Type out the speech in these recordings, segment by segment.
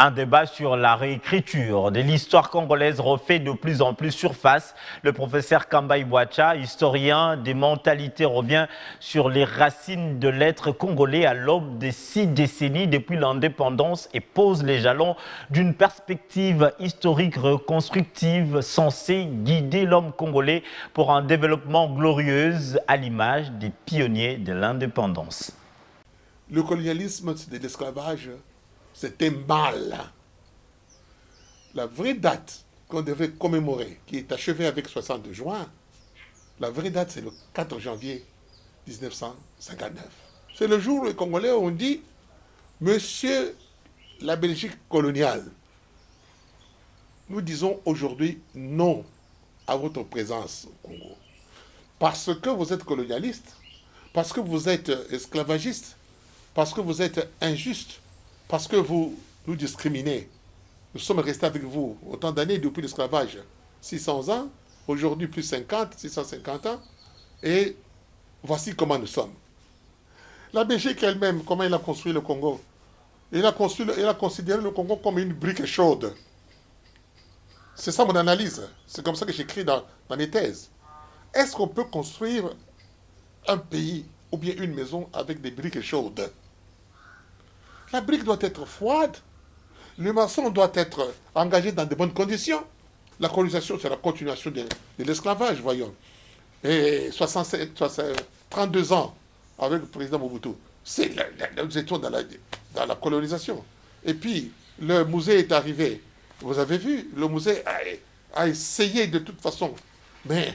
Un débat sur la réécriture de l'histoire congolaise refait de plus en plus surface. Le professeur Kamba Ibwacha, historien des mentalités, revient sur les racines de l'être congolais à l'aube des 6 décennies depuis l'indépendance et pose les jalons d'une perspective historique reconstructive censée guider l'homme congolais pour un développement glorieux à l'image des pionniers de l'indépendance. Le colonialisme de l'esclavage, c'était mal. La vraie date qu'on devait commémorer, qui est achevée avec 60 juin, la vraie date, c'est le 4 janvier 1959. C'est le jour où les Congolais ont dit « Monsieur la Belgique coloniale, nous disons aujourd'hui non à votre présence au Congo. Parce que vous êtes colonialiste, parce que vous êtes esclavagiste, parce que vous êtes injuste, parce que vous nous discriminez. Nous sommes restés avec vous autant d'années depuis l'esclavage, 600 ans, aujourd'hui plus 50, 650 ans, et voici comment nous sommes. La Belgique elle-même, comment elle a construit le Congo? Elle a considéré le Congo comme une brique chaude. C'est ça mon analyse. C'est comme ça que j'écris dans mes thèses. Est-ce qu'on peut construire un pays ou bien une maison avec des briques chaudes? La brique doit être froide. Le maçon doit être engagé dans de bonnes conditions. La colonisation, c'est la continuation de l'esclavage, voyons. Et 32 ans avec le président Mobutu, nous étions dans la colonisation. Et puis, le musée est arrivé. Vous avez vu, le musée a essayé de toute façon. Mais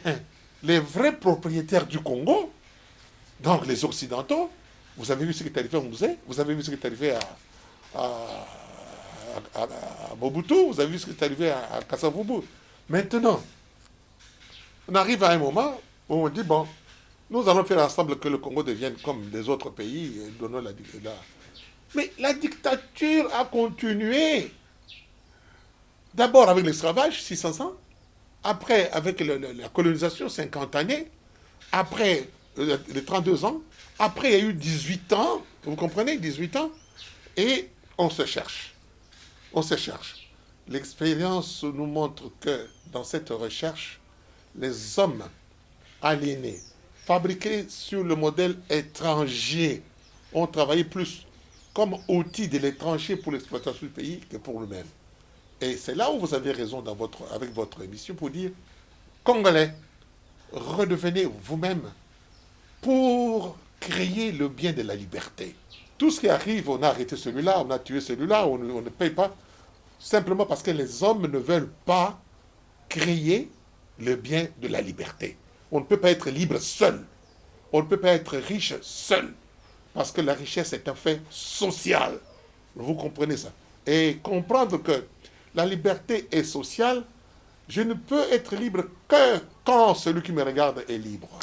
les vrais propriétaires du Congo, donc les Occidentaux, vous avez vu ce qui est arrivé au musée, vous avez vu ce qui est arrivé à Mobutu, vous avez vu ce qui est arrivé à Kasavubu. Maintenant, on arrive à un moment où on dit, bon, nous allons faire ensemble que le Congo devienne comme les autres pays, et donnons la dictature. Mais la dictature a continué. D'abord avec l'esclavage, 600 ans. Après, avec la colonisation, 50 années. Après, les 32 ans. Après, il y a eu 18 ans. Vous comprenez, 18 ans. Et on se cherche. On se cherche. L'expérience nous montre que dans cette recherche, les hommes aliénés, fabriqués sur le modèle étranger, ont travaillé plus comme outil de l'étranger pour l'exploitation du pays que pour eux-mêmes. Et c'est là où vous avez raison avec votre émission pour dire, Congolais, redevenez vous-même pour créer le bien de la liberté. Tout ce qui arrive, on a arrêté celui-là, on a tué celui-là, on ne paye pas, simplement parce que les hommes ne veulent pas créer le bien de la liberté. On ne peut pas être libre seul. On ne peut pas être riche seul. Parce que la richesse est un fait social. Vous comprenez ça? Et comprendre que la liberté est sociale, je ne peux être libre que quand celui qui me regarde est libre.